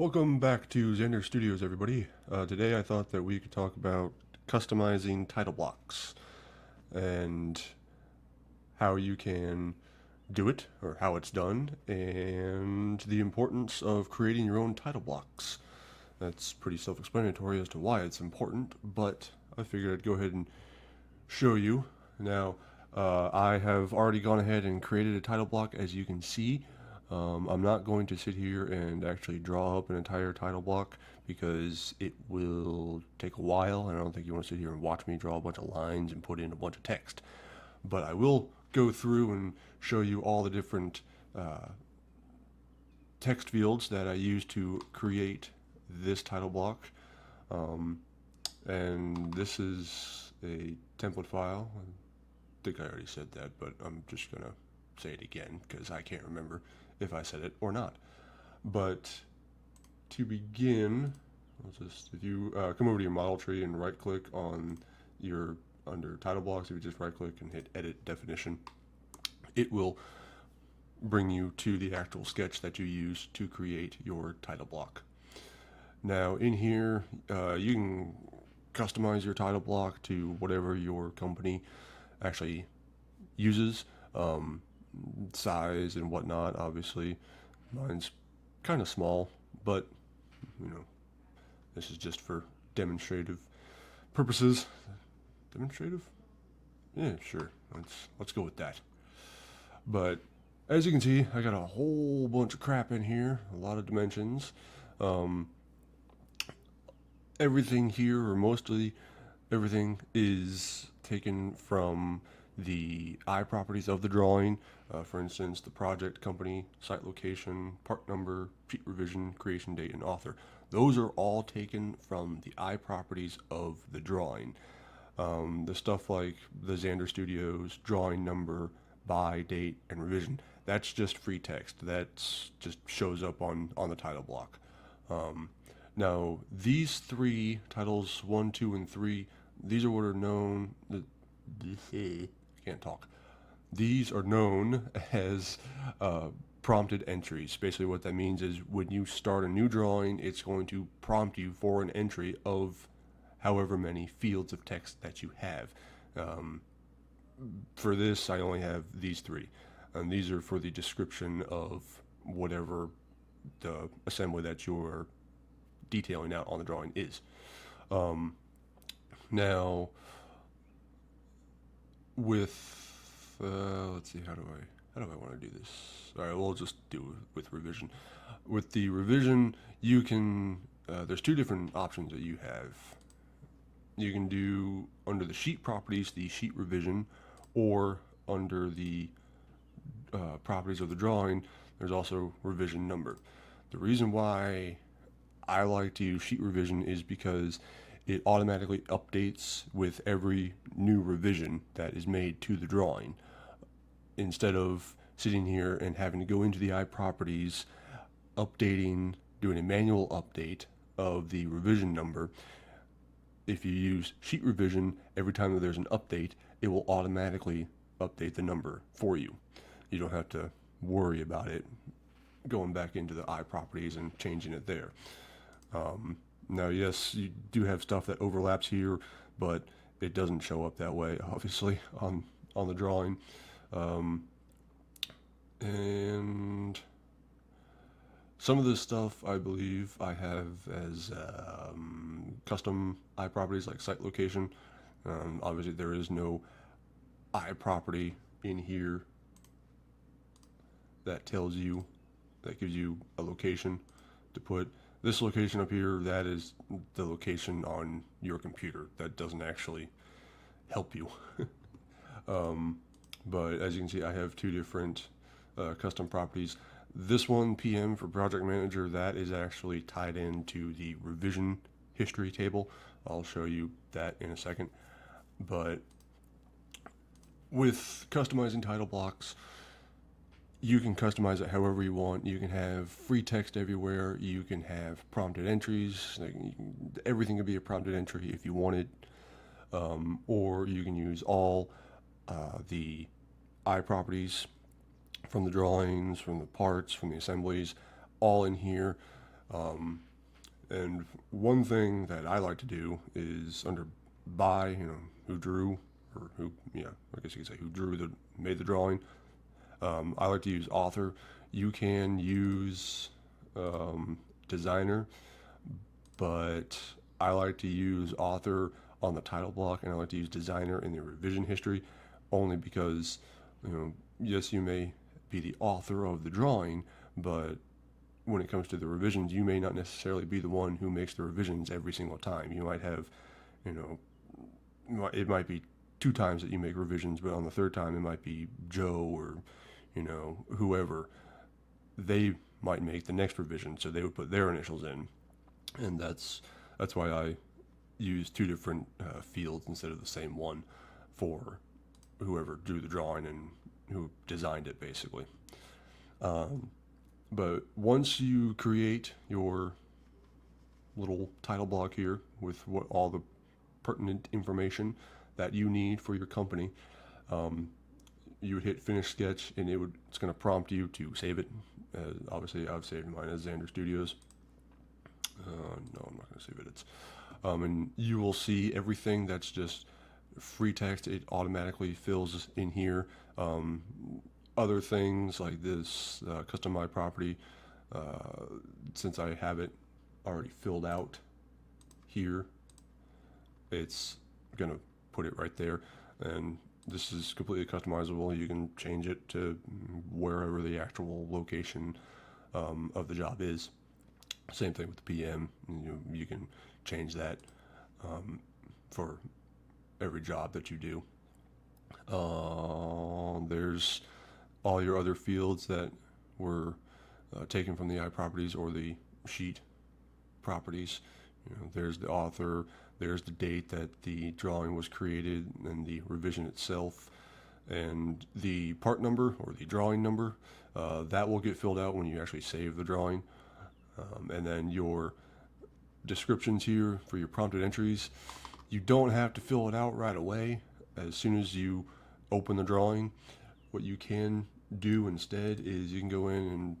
Welcome back to Xander Studios, everybody. Today I thought that we could talk about customizing title blocks and how you can do it, or how it's done, and the importance of creating your own title blocks. That's pretty self-explanatory as to why it's important, but I figured I'd go ahead and show you. Now, I have already gone ahead and created a title block, as you can see. I'm not going to sit here and actually draw up an entire title block because it will take a while, and I don't think you want to sit here and watch me draw a bunch of lines and put in a bunch of text. But I will go through and show you all the different text fields that I use to create this title block. And this is a template file. I think I already said that, but I'm just gonna say it again because I can't remember if I said it or not. But to begin, if you come over to your model tree and right click on your under title blocks, if you just right click and hit edit definition, it will bring you to the actual sketch that you use to create your title block. Now in here, you can customize your title block to whatever your company actually uses, size and whatnot. Obviously, mine's kind of small, but you know, this is just for demonstrative purposes. Demonstrative? Yeah, sure. Let's go with that. But as you can see, I got a whole bunch of crap in here, a lot of dimensions. Um, Everything here, or mostly everything, is taken from the I properties of the drawing. For instance, the project, company, site location, part number, sheet revision, creation date, and author. Those are all taken from the I properties of the drawing. The stuff like the Xander Studios drawing number, by, date, and revision, that's just free text. That's just shows up on the title block. Now, these three titles, 1, 2, and 3, these are what are known. I can't talk. These are known as prompted entries. Basically, what that means is when you start a new drawing, it's going to prompt you for an entry of however many fields of text that you have. For this, I only have these three, and these are for the description of whatever the assembly that you're detailing out on the drawing is. Now, with let's see, how do I want to do this? All right, we'll just do it with revision. With the revision, you can there's two different options that you have. You can do under the sheet properties the sheet revision, or under the properties of the drawing, there's also revision number. The reason why I like to use sheet revision is because it automatically updates with every new revision that is made to the drawing, instead of sitting here and having to go into the I properties, updating, doing a manual update of the revision number. If you use sheet revision, every time that there's an update, it will automatically update the number for you. You don't have to worry about it going back into the I properties and changing it there. Now, yes, you do have stuff that overlaps here, but it doesn't show up that way, obviously, on the drawing. And some of this stuff, I believe, I have as custom I properties, like site location. Obviously, there is no I property in here that gives you a location to put. This location up here, that is the location on your computer. That doesn't actually help you. But as you can see, I have two different custom properties. This one, PM, for project manager, that is actually tied into the revision history table. I'll show you that in a second. But with customizing title blocks, you can customize it however you want. You can have free text everywhere. You can have prompted entries. Everything can be a prompted entry if you want it. Or you can use all the I properties from the drawings, from the parts, from the assemblies, all in here. And one thing that I like to do is under by, who drew, or who, yeah, I guess you could say who made the drawing. I like to use author. You can use designer, but I like to use author on the title block, and I like to use designer in the revision history, only because, yes, you may be the author of the drawing, but when it comes to the revisions, you may not necessarily be the one who makes the revisions every single time. You might have, you know, it might be 2 times that you make revisions, but on the third time it might be Joe or, whoever. They might make the next revision, so they would put their initials in, and that's why I use 2 different fields instead of the same one for whoever drew the drawing and who designed it, basically. But once you create your little title block here with what all the pertinent information that you need for your company, you would hit finish sketch, and it's going to prompt you to save it. Obviously, I've saved mine as Xander Studios. No, I'm not going to save it. And you will see everything that's just free text. It automatically fills in here. Other things like this, custom my property, since I have it already filled out here, it's going to put it right there. And this is completely customizable. You can change it to wherever the actual location of the job is. Same thing with the PM. You can change that for every job that you do. There's all your other fields that were taken from the iProperties or the sheet properties. There's the author, there's the date that the drawing was created and the revision itself, and the part number or the drawing number, that will get filled out when you actually save the drawing. And then your descriptions here for your prompted entries, you don't have to fill it out right away as soon as you open the drawing. What you can do instead is you can go in and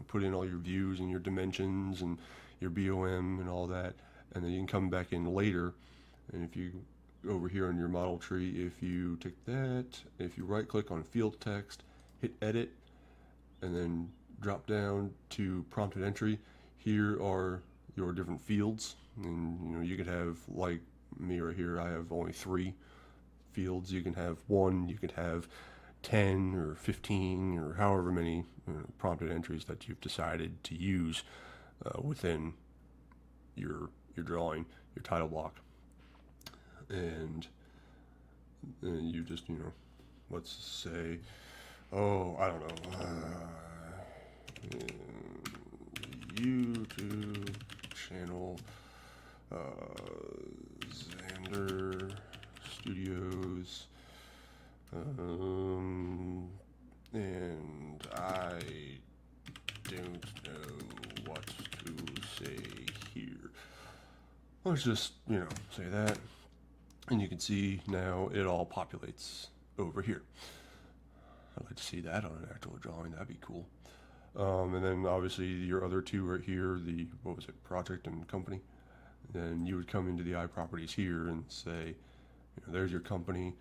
put in all your views and your dimensions and your BOM and all that, and then you can come back in later. And if you over here on your model tree, if you take that, if you right click on field text, hit edit, and then drop down to prompted entry, here are your different fields. And you could have, like me right here, I have only 3 fields. You can have 1, you could have 10 or 15 or however many prompted entries that you've decided to use within your drawing, your title block. And you just, let's say, I don't know, YouTube channel, Xander Studios, and I don't know what to say here. Let's just, say that, and you can see now it all populates over here. I'd like to see that on an actual drawing. That'd be cool. And then obviously your other 2 right here, the, project and company. Then you would come into the iProperties here and say, there's your company.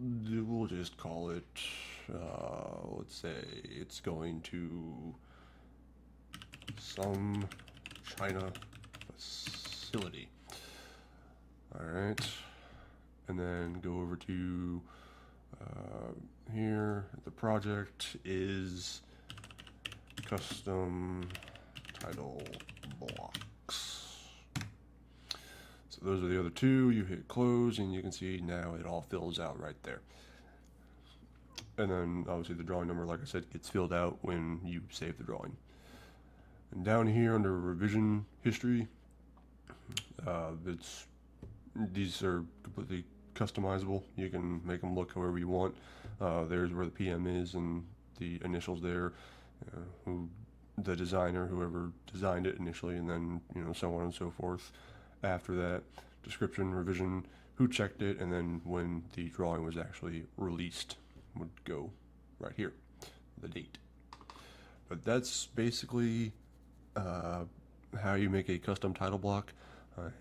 We'll just call it, let's say it's going to some China facility. All right. And then go over to here. The project is custom title blocks. So those are the other 2. You hit close, and you can see now it all fills out right there. And then obviously the drawing number, like I said, gets filled out when you save the drawing. And down here under revision history, these are completely customizable. You can make them look however you want. There's where the PM is and the initials there, who the designer, whoever designed it initially, and then so on and so forth. After that, description, revision, who checked it, and then when the drawing was actually released would go right here, the date. But that's basically uh, how you make a custom title block.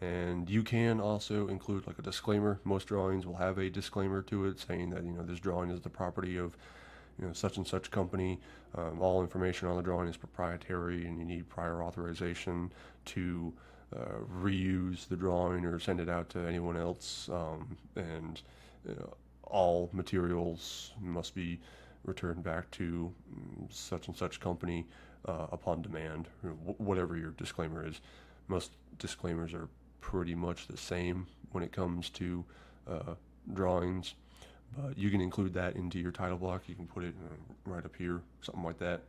And you can also include like a disclaimer. Most drawings will have a disclaimer to it saying that, this drawing is the property of, such and such company. All information on the drawing is proprietary, and you need prior authorization to reuse the drawing or send it out to anyone else. And all materials must be returned back to such and such company upon demand, whatever your disclaimer is. Most disclaimers are pretty much the same when it comes to drawings, but you can include that into your title block. You can put it right up here, something like that,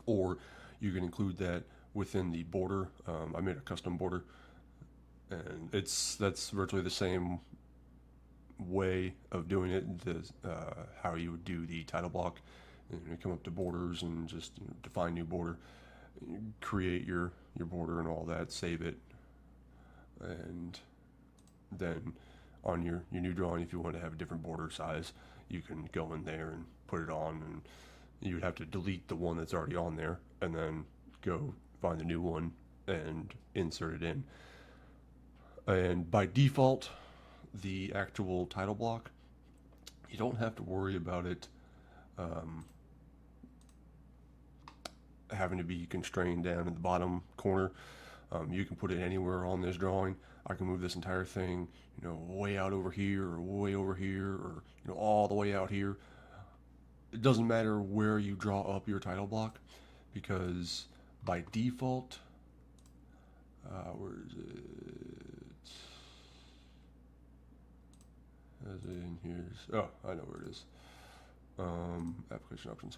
or you can include that within the border. I made a custom border, and that's virtually the same way of doing it, how you would do the title block. And you come up to borders and just define new border, create your border and all that, save it, and then on your new drawing, if you want to have a different border size, you can go in there and put it on, and you would have to delete the one that's already on there and then go find the new one and insert it in. And by default, the actual title block, you don't have to worry about it having to be constrained down in the bottom corner. You can put it anywhere on this drawing. I can move this entire thing, way out over here or way over here, or all the way out here. It doesn't matter where you draw up your title block, because by default, where is it? As in here's, oh, I know where it is. Application options.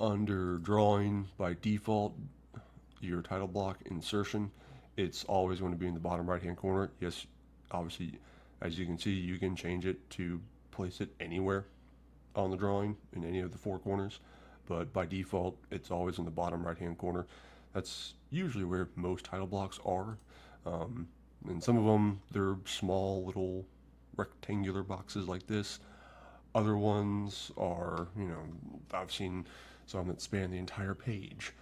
Under drawing, by default, your title block insertion, it's always going to be in the bottom right hand corner. Yes, obviously, as you can see, you can change it to place it anywhere on the drawing in any of the four corners, but by default, it's always in the bottom right hand corner. That's usually where most title blocks are. And some of them, they're small little rectangular boxes like this. Other ones are, I've seen some that span the entire page,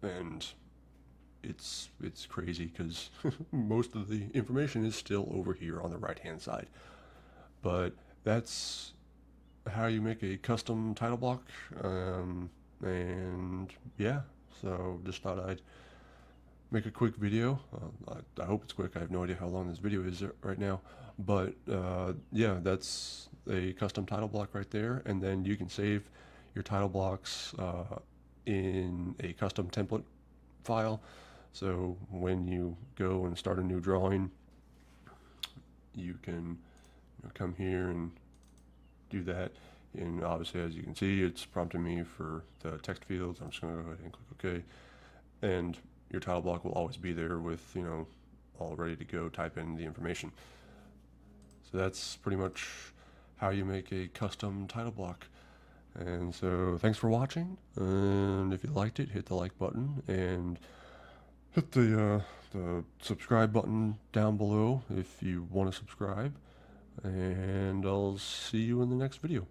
and it's crazy because most of the information is still over here on the right hand side. But that's how you make a custom title block, and yeah, so just thought I'd make a quick video. I hope it's quick. I have no idea how long this video is right now, but yeah, that's a custom title block right there. And then you can save your title blocks in a custom template file. So when you go and start a new drawing, you can come here and do that. And obviously, as you can see, it's prompting me for the text fields. I'm just going to go ahead and click OK. And your title block will always be there with, all ready to go, type in the information. So that's pretty much how you make a custom title block. And so thanks for watching, and if you liked it, hit the like button and hit the subscribe button down below if you want to subscribe, and I'll see you in the next video.